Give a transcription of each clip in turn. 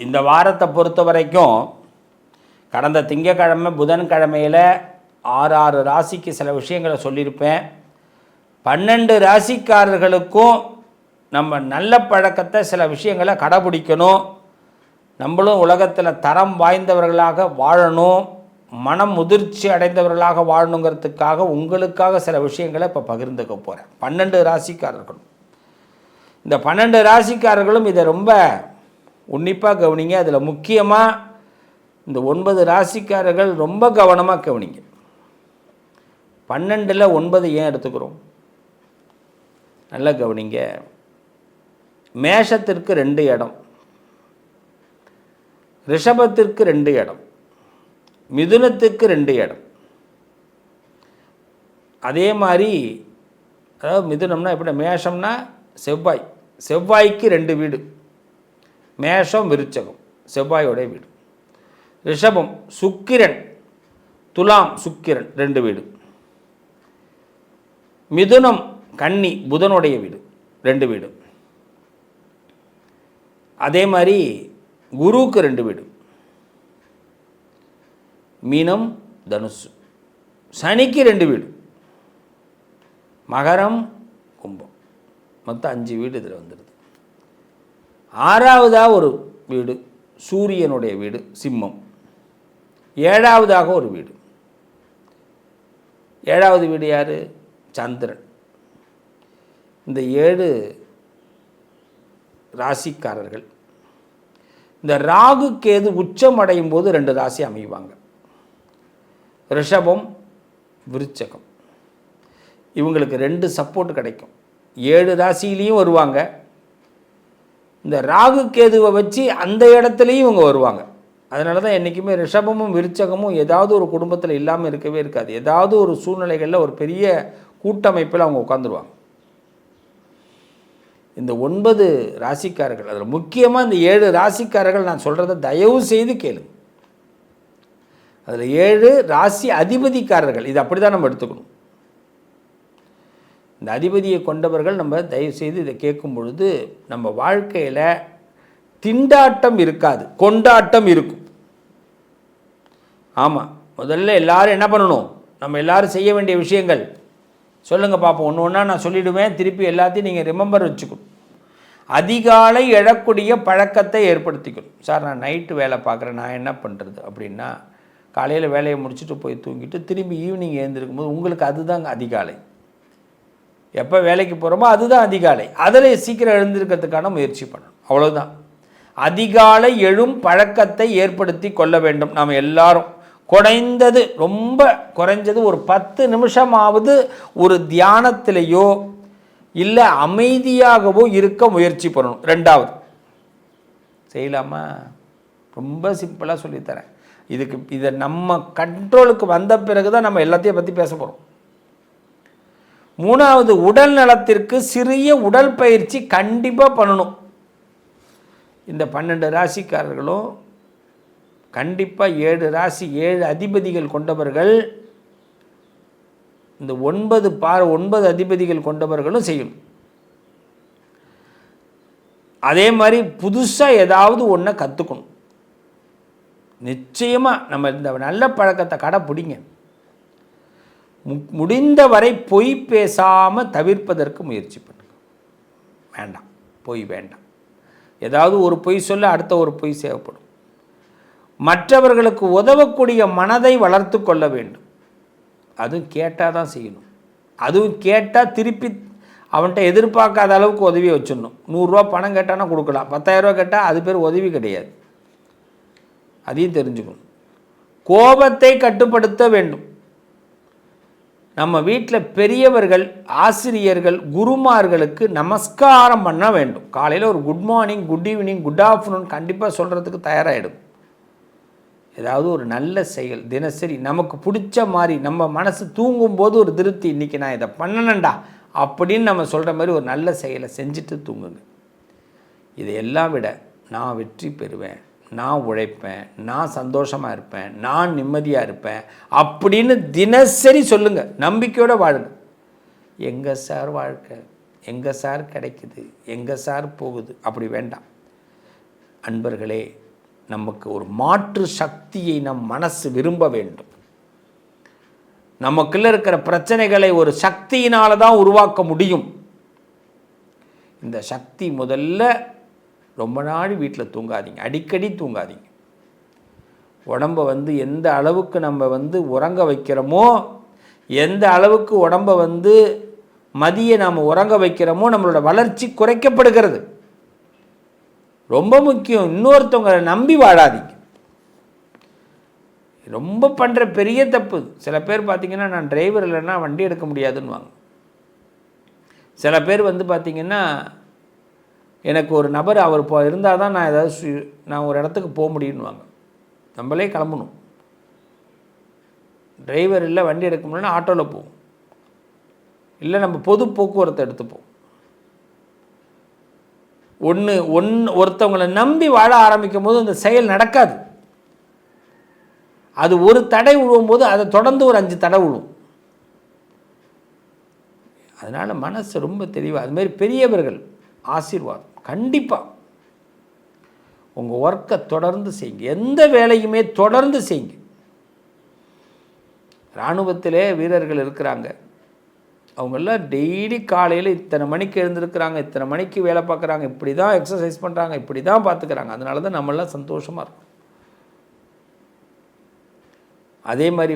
இந்த வாரத்தை பொறுத்த வரைக்கும் கடந்த திங்கக்கிழமை புதன்கிழமையில் 6 ராசிக்கு சில விஷயங்களை சொல்லியிருப்பேன். 12 ராசிக்காரர்களுக்கும் நம்ம நல்ல பழக்கத்தை சில விஷயங்களை கடைபிடிக்கணும். நம்மளும் உலகத்தில் தரம் வாய்ந்தவர்களாக வாழணும், மனம் முதிர்ச்சி அடைந்தவர்களாக வாழணுங்கிறதுக்காக உங்களுக்காக சில விஷயங்களை இப்போ பகிர்ந்துக்க போகிறேன். 12 ராசிக்காரர்களும் இந்த 12 ராசிக்காரர்களும் இதை ரொம்ப உன்னிப்பாக கவனிங்க. அதில் முக்கியமாக இந்த 9 ராசிக்காரர்கள் ரொம்ப கவனமாக கவனிங்க. 12ல் 9 ஏன் எடுத்துக்கிறோம்? நல்லா கவனிங்க. மேஷத்திற்கு 2 இடம், ரிஷபத்திற்கு 2 இடம், மிதுனத்துக்கு 2 இடம். அதே மாதிரி அதாவது மிதுனம்னா எப்படி, மேஷம்னா செவ்வாய்க்கு 2 வீடு, மேஷம் விருச்சகம் செவ்வாயோடைய வீடு. ரிஷபம் சுக்கிரன், துலாம் சுக்கிரன் 2 வீடு. மிதுனம் கன்னி புதனுடைய வீடு 2 வீடு. அதே மாதிரி குருவுக்கு 2 வீடு, மீனம் தனுசு. சனிக்கு 2 வீடு, மகரம் கும்பம். மொத்தம் 5 வீடு இதில் வந்துடுது. 6வதாக ஒரு வீடு சூரியனுடைய வீடு சிம்மம். 7வதாக ஒரு வீடு, 7வது வீடு யார்? சந்திரன். இந்த 7 ராசிக்காரர்கள் இந்த ராகு கேது உச்சம் அடையும் போது 2 ராசி அமைவாங்க. ரிஷபம் விருச்சகம். இவங்களுக்கு 2 சப்போர்ட் கிடைக்கும். 7 ராசியிலையும் வருவாங்க. இந்த ராகு கேதுவை வச்சு அந்த இடத்துலையும் இவங்க வருவாங்க. அதனால தான் என்றைக்குமே ரிஷபமும் விருச்சகமும் ஏதாவது ஒரு குடும்பத்தில் இல்லாமல் இருக்கவே இருக்காது. ஏதாவது ஒரு சூழ்நிலைகளில் ஒரு பெரிய கூட்டமைப்பில் அவங்க உட்காந்துருவாங்க. இந்த 9 ராசிக்காரர்கள், அதில் முக்கியமாக இந்த 7 ராசிக்காரர்கள் நான் சொல்கிறத தயவு செய்து கேளுங்க. அதில் 7 ராசி அதிபதிக்காரர்கள். இது அப்படி தான் நம்ம எடுத்துக்கணும். இந்த அதிபதியை கொண்டவர்கள் நம்ம தயவு செய்து இதை கேட்கும் பொழுது நம்ம வாழ்க்கையில் திண்டாட்டம் இருக்காது, கொண்டாட்டம் இருக்கும். ஆமாம், முதல்ல எல்லாரும் என்ன பண்ணணும்? நம்ம எல்லாரும் செய்ய வேண்டிய விஷயங்கள் சொல்லுங்கள் பார்ப்போம். ஒன்று ஒன்றா நான் சொல்லிவிடுவேன், திருப்பி எல்லாத்தையும் நீங்கள் ரிமெம்பர் வச்சுக்கணும். அதிகாலை எழக்கூடிய பழக்கத்தை ஏற்படுத்திக்கணும். சார் நான் நைட்டு வேலை பார்க்குறேன், நான் என்ன பண்ணுறது அப்படின்னா, காலையில் வேலையை முடிச்சுட்டு போய் தூங்கிட்டு திரும்பி ஈவினிங் எழுந்திருக்கும் போது உங்களுக்கு அதுதாங்க அதிகாலை. எப்போ வேலைக்கு போகிறோமோ அதுதான் அதிகாலை. அதில் சீக்கிரம் எழுந்திருக்கிறதுக்கான முயற்சி பண்ணணும், அவ்வளோதான். அதிகாலை எழும் பழக்கத்தை ஏற்படுத்தி கொள்ள வேண்டும். நாம் எல்லாரும் குறைந்தது, ரொம்ப குறைஞ்சது ஒரு 10 நிமிஷமாவது ஒரு தியானத்திலேயோ இல்லை அமைதியாகவோ இருக்க முயற்சி பண்ணணும். 2வது செய்யலாமா? ரொம்ப சிம்பிளாக சொல்லித்தரேன். இதை நம்ம கண்ட்ரோலுக்கு வந்த பிறகு தான் நம்ம எல்லாத்தையும் பற்றி பேச போகிறோம். 3வது உடல் நலத்திற்கு சிறிய உடல் பயிற்சி கண்டிப்பாக பண்ணணும். இந்த 12 ராசிக்காரர்களும் கண்டிப்பாக 7 ராசி 7 அதிபதிகள் கொண்டவர்கள், இந்த 9 அதிபதிகள் கொண்டவர்களும் செய்யணும். அதே மாதிரி புதுசாக ஏதாவது ஒன்றை கற்றுக்கணும். நிச்சயமாக நம்ம இந்த நல்ல பழக்கத்தை கடைப்பிடிங்க. முடிந்த வரை பொய் பேசாமல் தவிர்ப்பதற்கு முயற்சி பண்ணுங்க. வேண்டாம், பொய் வேண்டாம். ஏதாவது ஒரு பொய் சொல்ல அடுத்த ஒரு பொய் தேவைப்படும். மற்றவர்களுக்கு உதவக்கூடிய மனதை வளர்த்து கொள்ள வேண்டும். அதுவும் கேட்டால் தான் செய்யணும். அதுவும் கேட்டால் திருப்பி அவன்கிட்ட எதிர்பார்க்காத அளவுக்கு உதவி வச்சிடணும். 100 ரூபா பணம் கேட்டானா கொடுக்கலாம், 10,000 ரூபா கேட்டால் அது பேர் உதவி கிடையாது. அதையும் தெரிஞ்சுக்கணும். கோபத்தை கட்டுப்படுத்த வேண்டும். நம்ம வீட்டில் பெரியவர்கள், ஆசிரியர்கள், குருமார்களுக்கு நமஸ்காரம் பண்ண வேண்டும். காலையில் ஒரு good morning, good evening, good afternoon கண்டிப்பாக சொல்கிறதுக்கு தயாராகிடும். ஏதாவது ஒரு நல்ல செயல் தினசரி நமக்கு பிடிச்ச மாதிரி, நம்ம மனசு தூங்கும்போது ஒரு திருப்தி, இன்றைக்கி நான் இதை பண்ணணுண்டா அப்படின்னு நம்ம சொல்கிற மாதிரி ஒரு நல்ல செயலை செஞ்சுட்டு தூங்குங்க. இதையெல்லாம் விட நான் வெற்றி பெறுவேன், நான் உழைப்பேன், நான் சந்தோஷமாக இருப்பேன், நான் நிம்மதியாக இருப்பேன் அப்படின்னு தினசரி சொல்லுங்கள். நம்பிக்கையோடு வாழுங்க. எங்கே சார் வாழ்க்கை, எங்கே சார் கிடைக்குது, எங்கே சார் போகுது, அப்படி வேண்டாம். அன்பர்களே, நமக்கு ஒரு மாற்று சக்தியை நம் மனசு விரும்ப வேண்டும். நமக்குள்ள இருக்கிற பிரச்சனைகளை ஒரு சக்தியினால தான் உருவாக்க முடியும். இந்த சக்தி முதல்ல ரொம்ப நாள் வீட்டில் தூங்காதீங்க, அடிக்கடி தூங்காதீங்க. உடம்பை எந்த அளவுக்கு நம்ம உறங்க வைக்கிறோமோ, எந்த அளவுக்கு உடம்பை மதிய நாம் உறங்க வைக்கிறோமோ நம்மளோட வளர்ச்சி குறைக்கப்படுகிறது. ரொம்ப முக்கியம். இன்னொருத்தவங்களை நம்பி வாழாதீங்க. ரொம்ப பண்ணுற பெரிய தப்பு. சில பேர் பார்த்திங்கன்னா, நான் டிரைவர் இல்லைன்னா வண்டி எடுக்க முடியாதுன்னுவாங்க. சில பேர் பார்த்திங்கன்னா, எனக்கு ஒரு நபர் அவர் இருந்தால் தான் நான் நான் ஒரு இடத்துக்கு போக முடியும்னுவாங்க. நம்மளே கிளம்பணும். டிரைவர் இல்லை, வண்டி எடுக்க முடியும்னா ஆட்டோவில் போவோம், இல்லை நம்ம பொது போக்குவரத்தை எடுத்துப்போம். ஒருத்தவங்களை நம்பி வாழ ஆரம்பிக்கும் போது அந்த செயல் நடக்காது. அது ஒரு தடை விழுவும் போது அதை தொடர்ந்து ஒரு 5 தடை விழும். அதனால் மனசு ரொம்ப தெளிவாக, அதுமாரி பெரியவர்கள் ஆசீர்வாதம் கண்டிப்பாக. உங்கள் ஒர்க்கை தொடர்ந்து செய்யுங்க, எந்த வேலையுமே தொடர்ந்து செய்யுங்க. இராணுவத்திலே வீரர்கள் இருக்கிறாங்க, அவங்கெல்லாம் டெய்லி காலையில் இத்தனை மணிக்கு எழுந்திருக்கிறாங்க, இத்தனை மணிக்கு வேலை பார்க்குறாங்க, இப்படி தான் எக்ஸசைஸ் பண்ணுறாங்க, இப்படி தான் பார்த்துக்கிறாங்க. அதனால தான் நம்மளாம் சந்தோஷமாக இருக்கும். அதே மாதிரி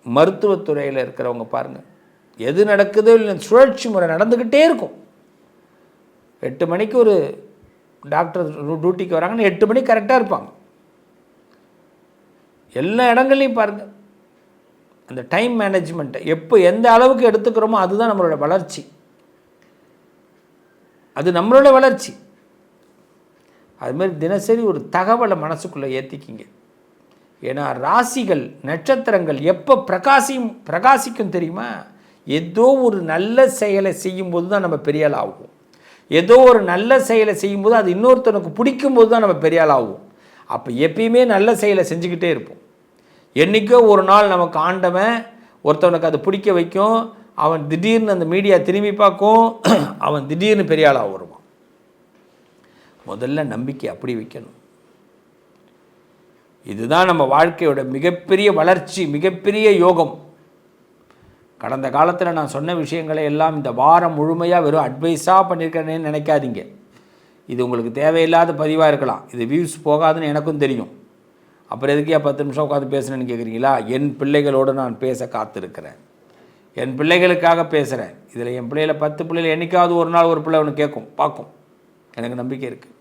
மருத்துவத்துறையில் இருக்கிறவங்க பாருங்கள், எது நடக்குதோ இல்லை சுழற்சி முறை நடந்துக்கிட்டே இருக்கும். 8 மணிக்கு ஒரு டாக்டர் டியூட்டிக்கு வராங்கன்னா 8 மணிக்கு கரெக்டாக இருப்பாங்க. எல்லா இடங்கள்லையும் பாருங்கள், அந்த டைம் மேனேஜ்மெண்ட்டை எப்போ எந்த அளவுக்கு எடுத்துக்கிறோமோ அதுதான் நம்மளோட வளர்ச்சி. அது நம்மளோட வளர்ச்சி. அதுமாதிரி தினசரி ஒரு தகவலை மனசுக்குள்ளே ஏற்றிக்கிங்க. ஏன்னா ராசிகள் நட்சத்திரங்கள் எப்போ பிரகாசிக்கும் தெரியுமா? ஏதோ ஒரு நல்ல செயலை செய்யும்போது தான் நம்ம பெரிய ஆள் ஆகும். ஏதோ ஒரு நல்ல செயலை செய்யும்போது அது இன்னொருத்தனுக்கு பிடிக்கும்போது தான் நம்ம பெரிய ஆள் ஆகும். அப்போ எப்பயுமே நல்ல செயலை செஞ்சுக்கிட்டே இருப்போம். என்றைக்கோ ஒரு நாள் நமக்கு ஆண்டவன் ஒருத்தவனுக்கு அது பிடிக்க வைக்கும். அவன் திடீர்னு அந்த மீடியா திரும்பி பார்க்கும், அவன் திடீர்னு பெரிய ஆளாக வருவான். முதல்ல நம்பிக்கை அப்படி வைக்கணும். இதுதான் நம்ம வாழ்க்கையோட மிகப்பெரிய வளர்ச்சி, மிகப்பெரிய யோகம். கடந்த காலத்தில் நான் சொன்ன விஷயங்களை எல்லாம் இந்த வாரம் முழுமையாக வெறும் அட்வைஸாக பண்ணியிருக்கிறேன்னு நினைக்காதீங்க. இது உங்களுக்கு தேவையில்லாத பதிவாக இருக்கலாம், இது வியூஸ் போகாதுன்னு எனக்கும் தெரியும். அப்புறம் எதுக்கே 10 நிமிஷம் உட்காந்து பேசுகிறேன்னு கேட்குறீங்களா? என் பிள்ளைகளோடு நான் பேச காத்திருக்கிறேன், என் பிள்ளைகளுக்காக பேசுகிறேன். இதில் என் பிள்ளைகளை 10 பிள்ளைகள் என்றைக்காவது ஒரு நாள் ஒரு பிள்ளை ஒன்று கேட்கும், பார்க்கும். எனக்கு நம்பிக்கை இருக்குது.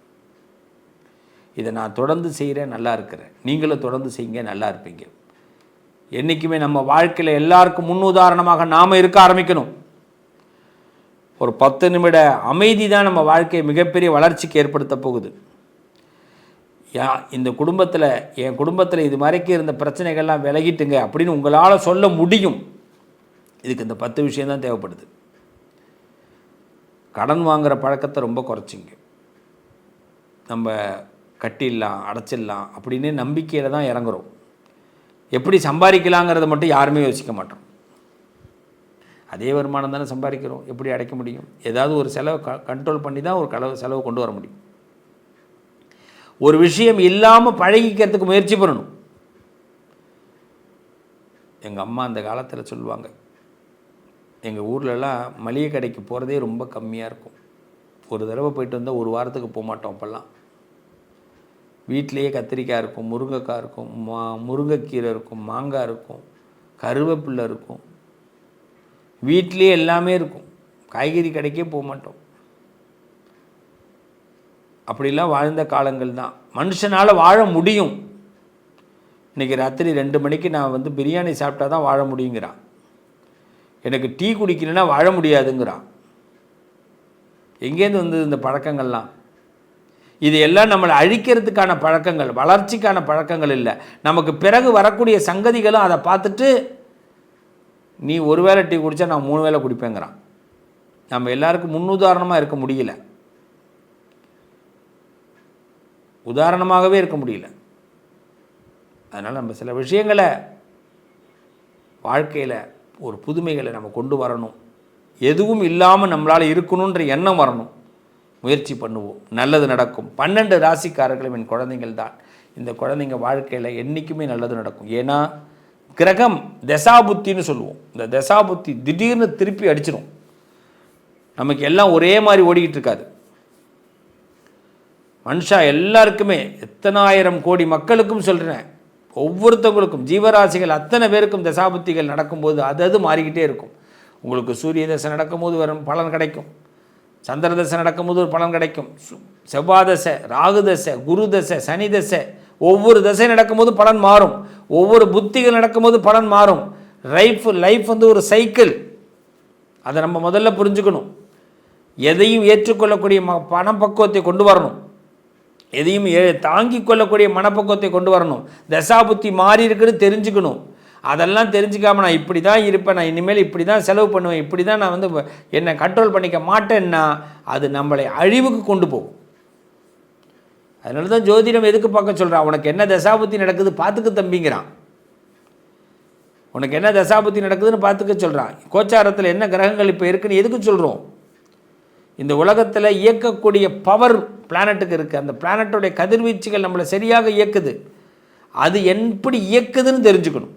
இதை நான் தொடர்ந்து செய்கிறேன், நல்லா இருக்கிறேன். நீங்களும் தொடர்ந்து செய்யுங்க, நல்லா இருப்பீங்க. என்றைக்குமே நம்ம வாழ்க்கையில் எல்லாருக்கும் முன்னுதாரணமாக நாம் இருக்க ஆரம்பிக்கணும். ஒரு 10 நிமிட அமைதி தான் நம்ம வாழ்க்கையை மிகப்பெரிய வளர்ச்சிக்கு ஏற்படுத்த போகுது. இந்த குடும்பத்தில், என் குடும்பத்தில் இது மாதிரிக்கு இருந்த பிரச்சனைகள்லாம் விலகிட்டுங்க அப்படின்னு உங்களால் சொல்ல முடியும். இதுக்கு இந்த 10 விஷயம்தான் தேவைப்படுது. கடன் வாங்குகிற பழக்கத்தை ரொம்ப குறைச்சிங்க. நம்ம கட்டிடலாம், அடைச்சிடலாம் அப்படின்னு நம்பிக்கையில் தான் இறங்குறோம். எப்படி சம்பாதிக்கலாங்கிறத மட்டும் யாருமே யோசிக்க மாட்டோம். அதே வருமானம் தானே சம்பாதிக்கிறோம், எப்படி அடைக்க முடியும்? ஏதாவது ஒரு செலவை கண்ட்ரோல் பண்ணி தான் ஒரு செலவு கொண்டு வர முடியும். ஒரு விஷயம் இல்லாமல் பழகிக்கிறதுக்கு முயற்சி பண்ணணும். எங்கள் அம்மா அந்த காலத்தில் சொல்லுவாங்க, எங்கள் ஊர்லலாம் மளிகை கடைக்கு போகிறதே ரொம்ப கம்மியாக இருக்கும். ஒரு தடவை போயிட்டு வந்தால் ஒரு வாரத்துக்கு போக மாட்டோம். அப்போல்லாம் வீட்டிலையே கத்திரிக்காய் இருக்கும், முருங்கைக்காய் இருக்கும், முருங்கைக்கீரை இருக்கும், மாங்காய் இருக்கும், கருவேப்பிலை இருக்கும், வீட்டிலையே எல்லாமே இருக்கும். காய்கறி கடைக்கே போக மாட்டோம். அப்படிலாம் வாழ்ந்த காலங்கள் தான். மனுஷனால் வாழ முடியும். இன்றைக்கி ராத்திரி 2 மணிக்கு நான் பிரியாணி சாப்பிட்டா தான் வாழ முடியுங்கிறான். எனக்கு டீ குடிக்கணுன்னா வாழ முடியாதுங்கிறான். எங்கேருந்து வந்தது இந்த பழக்கங்கள்லாம்? இது எல்லாம் நம்மளை அழிக்கிறதுக்கான பழக்கங்கள், வளர்ச்சிக்கான பழக்கங்கள் இல்லை. நமக்கு பிறகு வரக்கூடிய சங்கதிகளும் அதை பார்த்துட்டு நீ ஒரு வேளை டீ குடித்தா நான் 3 வேளை குடிப்பேங்கிறான். நம்ம எல்லாருக்கும் முன்னுதாரணமாக இருக்க முடியல, உதாரணமாகவே இருக்க முடியல. அதனால் நம்ம சில விஷயங்களை வாழ்க்கையில் ஒரு புதுமைகளை நம்ம கொண்டு வரணும். எதுவும் இல்லாமல் நம்மளால் இருக்கணுன்ற எண்ணம் வரணும். முயற்சி பண்ணுவோம், நல்லது நடக்கும். 12 ராசிக்காரர்களும் என் குழந்தைகள் தான். இந்த குழந்தைங்க வாழ்க்கையில் என்றைக்குமே நல்லது நடக்கும். ஏன்னா கிரகம் தசாபுத்தின்னு சொல்லுவோம். இந்த தசாபுத்தி திடீர்னு திருப்பி அடிச்சிடும். நமக்கு எல்லாம் ஒரே மாதிரி ஓடிக்கிட்டு இருக்காது. மனுஷா எல்லாருக்குமே, எத்தனாயிரம் கோடி மக்களுக்கும் சொல்கிறேன், ஒவ்வொருத்தவங்களுக்கும் ஜீவராசிகள் அத்தனை பேருக்கும் தசாபுத்திகள் நடக்கும்போது அது மாறிக்கிட்டே இருக்கும். உங்களுக்கு சூரிய தசை நடக்கும்போது வரும் பலன் கிடைக்கும், சந்திர தசை நடக்கும்போது ஒரு பலன் கிடைக்கும், செவ்வாய் தசை, ராகு தசை, குரு தசை, சனி தசை, ஒவ்வொரு தசை நடக்கும்போது பலன் மாறும். ஒவ்வொரு புத்திகள் நடக்கும்போது பலன் மாறும். லைஃப் வந்து ஒரு சைக்கிள். அதை நம்ம முதல்ல புரிஞ்சுக்கணும். எதையும் ஏற்றுக்கொள்ளக்கூடிய மனப்பக்குவத்தை கொண்டு வரணும். எதையும் தாங்கிக் கொள்ளக்கூடிய மனப்பக்குவத்தை கொண்டு வரணும். தசாபுத்தி மாறி இருக்குன்னு தெரிஞ்சுக்கணும். அதெல்லாம் தெரிஞ்சுக்காமல் நான் இப்படி தான் இருப்பேன், நான் இனிமேல் இப்படி தான் செலவு பண்ணுவேன், இப்படி தான் நான் வந்து என்னை கண்ட்ரோல் பண்ணிக்க மாட்டேன்னா அது நம்மளை அழிவுக்கு கொண்டு போகும். அதனால தான் ஜோதிடம் எதுக்கு பார்க்க சொல்கிறான், உனக்கு என்ன தசாபுத்தி நடக்குது பார்த்துக்க தம்பிங்கிறான். உனக்கு என்ன தசாபுத்தி நடக்குதுன்னு பார்த்துக்க சொல்கிறான். கோச்சாரத்தில் என்ன கிரகங்கள் இப்போ இருக்குன்னு எதுக்கு சொல்கிறோம்? இந்த உலகத்தில் இயக்கக்கூடிய பவர் பிளானட்டுக்கு இருக்குது. அந்த பிளானட்டோடைய கதிர்வீச்சுகள் நம்மளை சரியாக இயக்குது. அது எப்படி இயக்குதுன்னு தெரிஞ்சுக்கணும்.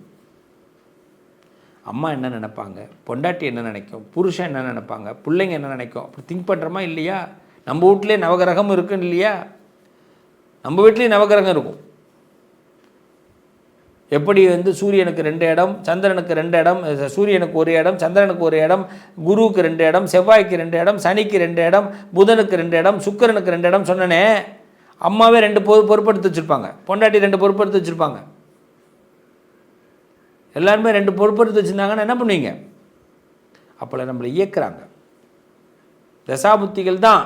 அம்மா என்ன நினைப்பாங்க, பொண்டாட்டி என்ன நினைக்கும், புருஷன் என்ன நினைப்பாங்க, பிள்ளைங்க என்ன நினைக்கும், அப்படி திங்க் பண்ணுறோமா இல்லையா? நம்ம வீட்டிலே நவகிரகம் இருக்குன்னு இல்லையா? நம்ம வீட்லேயும் நவகிரகம் இருக்கும். எப்படி வந்து சூரியனுக்கு 2 இடம், சந்திரனுக்கு 2 இடம், சூரியனுக்கு 1 இடம், சந்திரனுக்கு 1 இடம், குருவுக்கு 2 இடம், செவ்வாய்க்கு 2 இடம், சனிக்கு 2 இடம், புதனுக்கு 2 இடம், சுக்கிரனுக்கு 2 இடம் சொன்னனே. அம்மாவே 2 பொறுப்படுத்தி வச்சுருப்பாங்க, பொண்டாட்டி 2 பொறுப்படுத்தி வச்சுருப்பாங்க, எல்லாருமே 2 பொறுப்படுத்தி வச்சுருந்தாங்கன்னா என்ன பண்ணுவீங்க? அப்போல்லாம் நம்மளை இயக்குறாங்க தசாபுத்திகள் தான்.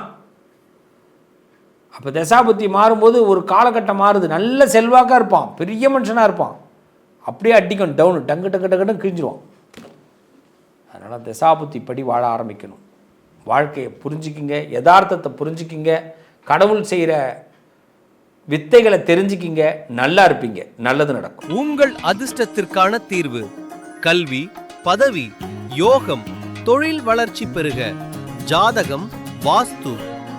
அப்போ தசாபுத்தி மாறும்போது ஒரு காலகட்டம் மாறுது. நல்ல செல்வாக்காக இருப்பான், பெரிய மனுஷனாக இருப்பான், அப்படியே அடிக்கும் டவுனு, டங்கு டங்கு டங்குன்னு கிழிஞ்சிருவான். அதனால் தசாபுத்தி படி வாழ ஆரம்பிக்கணும். வாழ்க்கையை புரிஞ்சுக்கிங்க, யதார்த்தத்தை புரிஞ்சுக்கிங்க, கடவுள் செய்கிற வித்தைகளை தெரிஞ்சுக்கிங்க, நல்லா இருப்பீங்க, நல்லது நடக்கும். உங்கள் அதிர்ஷ்டத்திற்கான தீர்வு: கல்வி, பதவி, யோகம், தொழில் வளர்ச்சி பெருக. ஜாதகம், வாஸ்து,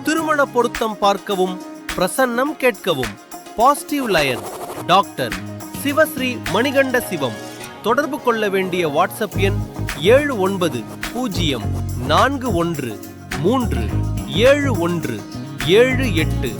திருமண பொருத்தம் பார்க்கவும், பிரசன்னம் கேட்கவும். Positive lion doctor Sivasri Manikanda Sivam. தொடர்பு கொள்ள வேண்டிய வாட்ஸ்அப் எண் 7904137178.